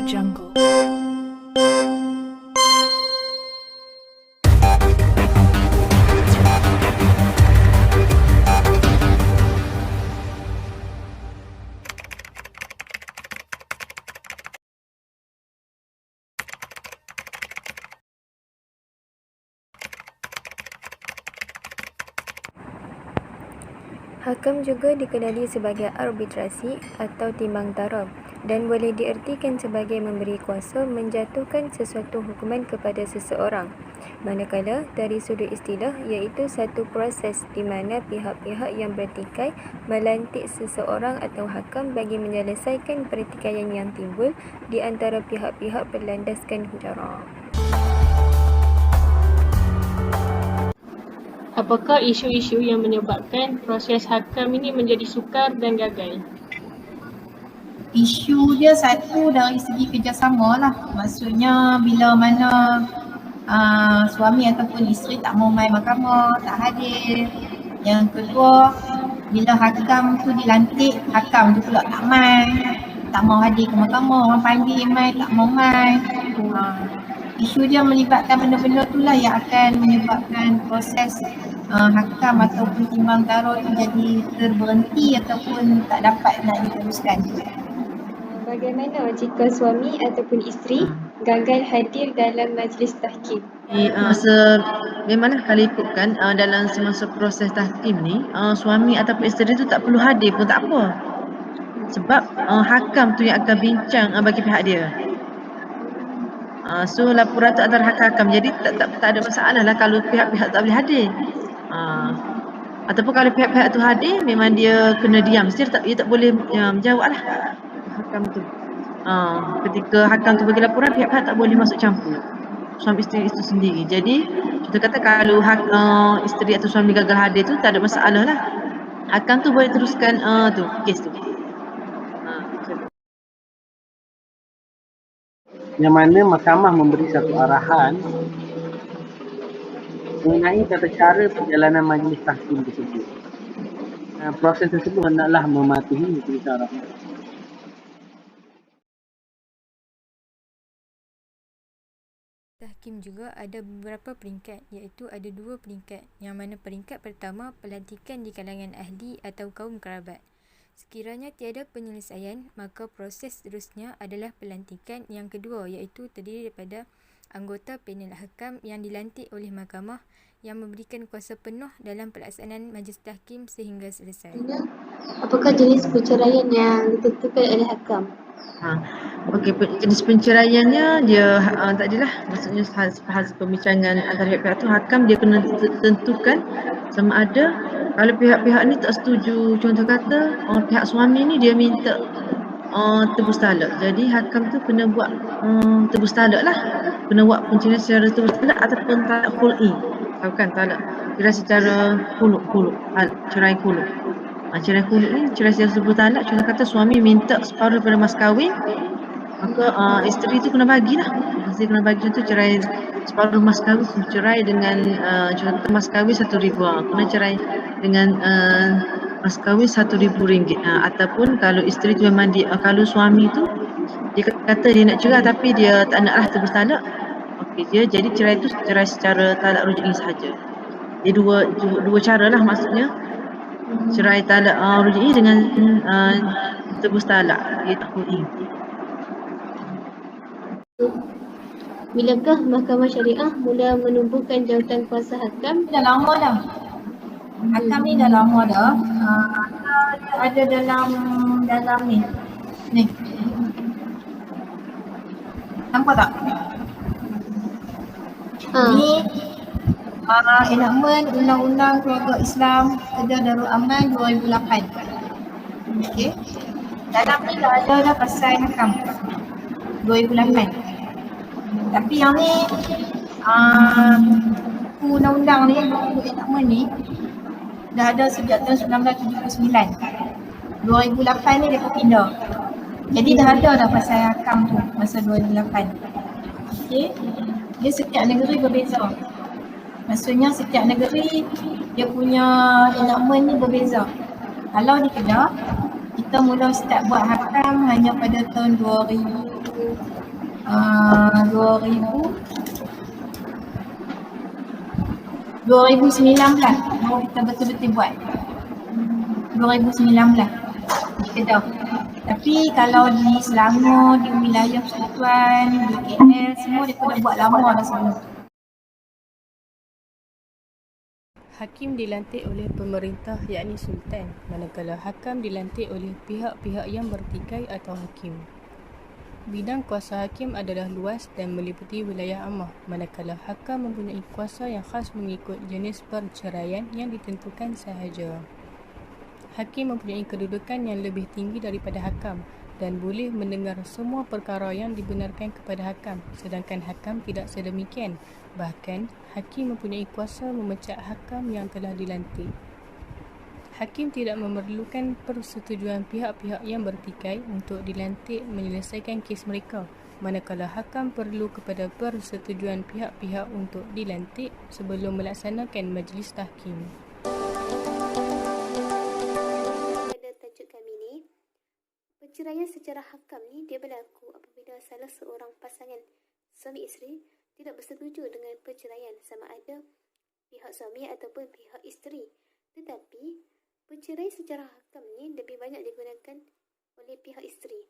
Jungle. Hakam juga dikenali sebagai arbitrasi atau timbang tara dan boleh diertikan sebagai memberi kuasa menjatuhkan sesuatu hukuman kepada seseorang. Manakala dari sudut istilah iaitu satu proses di mana pihak-pihak yang bertikai melantik seseorang atau hakam bagi menyelesaikan pertikaian yang timbul di antara pihak-pihak berlandaskan cara. Apakah isu-isu yang menyebabkan proses hakam ini menjadi sukar dan gagal? Isu dia satu dari segi kerjasama lah. Maksudnya bila mana suami ataupun isteri tak mau mai mahkamah, tak hadir. Yang kedua, bila hakam tu dilantik, hakam tu pula tak mai, tak mau hadir ke mahkamah, orang panggil mai, tak mau mai. Isu dia melibatkan benda-benda tu lah yang akan menyebabkan proses hakam ataupun timbang tara tu jadi terberhenti ataupun tak dapat nak diteruskan. Bagaimana jika suami ataupun isteri gagal hadir dalam majlis tahkim? Memanglah kalau ikutkan dalam semasa proses tahkim ni, suami ataupun isteri tu tak perlu hadir pun tak apa. Sebab hakam tu yang akan bincang bagi pihak dia. So laporan tu antara hakam. Jadi tak ada masalah lah kalau pihak-pihak tak boleh hadir. Ataupun kalau pihak-pihak tu hadir, memang dia kena diam. Dia tak boleh menjawab lah hakam tu. Ketika hakam tu bagi laporan, pihak-pihak tak boleh masuk campur. Suami isteri itu sendiri. Jadi kita kata kalau isteri atau suami gagal hadir tu tak ada masalah lah. Hakam tu boleh teruskan tu kes tu. Yang mana mahkamah memberi satu arahan mengenai tata cara perjalanan majlis tahkim tersebut. Proses tersebut hendaklah mematuhi tulisan arahan. Tahkim juga ada beberapa peringkat, iaitu ada 2 peringkat, yang mana peringkat pertama pelantikan di kalangan ahli atau kaum kerabat. Sekiranya tiada penyelesaian, maka proses seterusnya adalah pelantikan yang kedua, iaitu terdiri daripada anggota panel hakam yang dilantik oleh mahkamah yang memberikan kuasa penuh dalam pelaksanaan majlis tahkim sehingga selesai. Apakah jenis perceraian yang ditentukan oleh hakam? Okey, jenis penceraiannya dia tadilah, maksudnya hasil pembincangan antara pihak tu, hakam dia kena tentukan sama ada kalau pihak-pihak ni tak setuju, contoh kata pihak suami ni dia minta tebus talak. Jadi hakam tu kena buat tebus talak lah. Kena buat penceraian secara tebus talak ataupun talak khul'i. Tahu kan talak? Cerai secara khulu'. Cerai khulu'. Cerai khulu' ni cerai secara tebus talak. Contoh kata suami minta separuh daripada mas kahwin, maka isteri tu kena bagilah. Isteri kena bagi, contoh cerai separuh mas kahwin, cerai dengan contoh mas kahwin RM1,000, kena cerai dengan mas kahwin RM1,000. Ataupun kalau isteri tu memang kalau suami tu dia kata dia nak cerai tapi dia tak naklah tebus talak, okey, dia jadi cerai tu cerai secara talak ruj'i sahaja. Dia dua cara lah, maksudnya cerai talak ruj'i dengan tebus talak, dia tak ruj'i. Bilakah Mahkamah Syariah mula menumbuhkan jawatan kuasa hakam? Dah lama dah. Hakam ni dah lama dah. Ada dalam ni. Ni. Nampak tak? Ni enakmen Undang-Undang Keluarga Islam Kedah Darul Aman 2008. Okey. Dalam ni dah pasal hakam 2008. Tapi yang ni undang-undang ni, enakmen ni dah ada sejak tahun 1979. 2008 ni dia pindah. Jadi dah ada pasal hakam tu masa 2008. Okey. Dia setiap negeri berbeza. Maksudnya setiap negeri dia punya enakmen ni berbeza. Kalau di Kedah, kita mula start buat hakam hanya pada tahun 2000 ...2019 baru kita betul-betul buat. 2019 di Kedah. Tapi kalau di Selangor, di wilayah Persekutuan, di KL, semua dia dah buat lama dah sebelum. Hakim dilantik oleh pemerintah yakni Sultan, manakala hakam dilantik oleh pihak-pihak yang bertikai atau hakim. Bidang kuasa hakim adalah luas dan meliputi wilayah ammah, manakala hakam mempunyai kuasa yang khas mengikut jenis perceraian yang ditentukan sahaja. Hakim mempunyai kedudukan yang lebih tinggi daripada hakam dan boleh mendengar semua perkara yang dibenarkan kepada hakam, sedangkan hakam tidak sedemikian. Bahkan, hakim mempunyai kuasa memecat hakam yang telah dilantik. Hakim tidak memerlukan persetujuan pihak-pihak yang bertikai untuk dilantik menyelesaikan kes mereka, manakala hakam perlu kepada persetujuan pihak-pihak untuk dilantik sebelum melaksanakan majlis tahkim. Tajuk kami ni, perceraian secara hakam ni dia berlaku apabila salah seorang pasangan suami isteri tidak bersetuju dengan perceraian, sama ada pihak suami ataupun pihak isteri. Tetapi perceraian secara hakam ni lebih banyak digunakan oleh pihak isteri.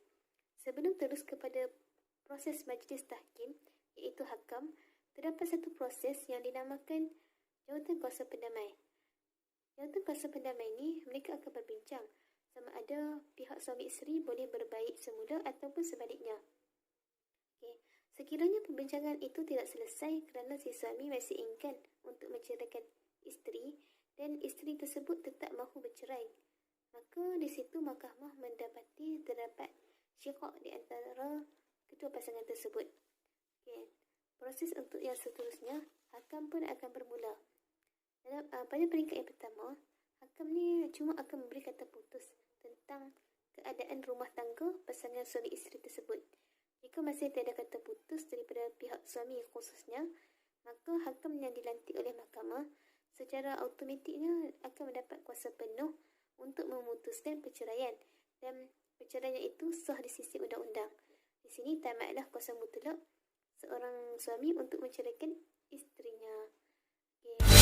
Sebelum terus kepada proses majlis tahkim iaitu hakam, terdapat satu proses yang dinamakan jawatan kuasa pendamai. Jawatan kuasa pendamai ni mereka akan berbincang sama ada pihak suami isteri boleh berbaik semula ataupun sebaliknya. Okay. Sekiranya perbincangan itu tidak selesai kerana si suami masih ingin untuk menceraikan isteri dan isteri tersebut tetap mahu bercerai, maka di situ mahkamah mendapati terdapat syiqaq di antara kedua pasangan tersebut. Okay. Proses untuk yang seterusnya, hakam pun akan bermula. Pada peringkat yang pertama, hakam ni cuma akan memberi kata putus tentang keadaan rumah tangga pasangan suami isteri tersebut. Jika masih tiada kata putus daripada pihak suami khususnya, maka hakam yang dilantik oleh mahkamah secara automatiknya akan mendapat kuasa penuh untuk memutuskan perceraian dan perceraian itu sah di sisi undang-undang. Di sini tamatlah kuasa mutlak seorang suami untuk menceraikan isterinya. Okay.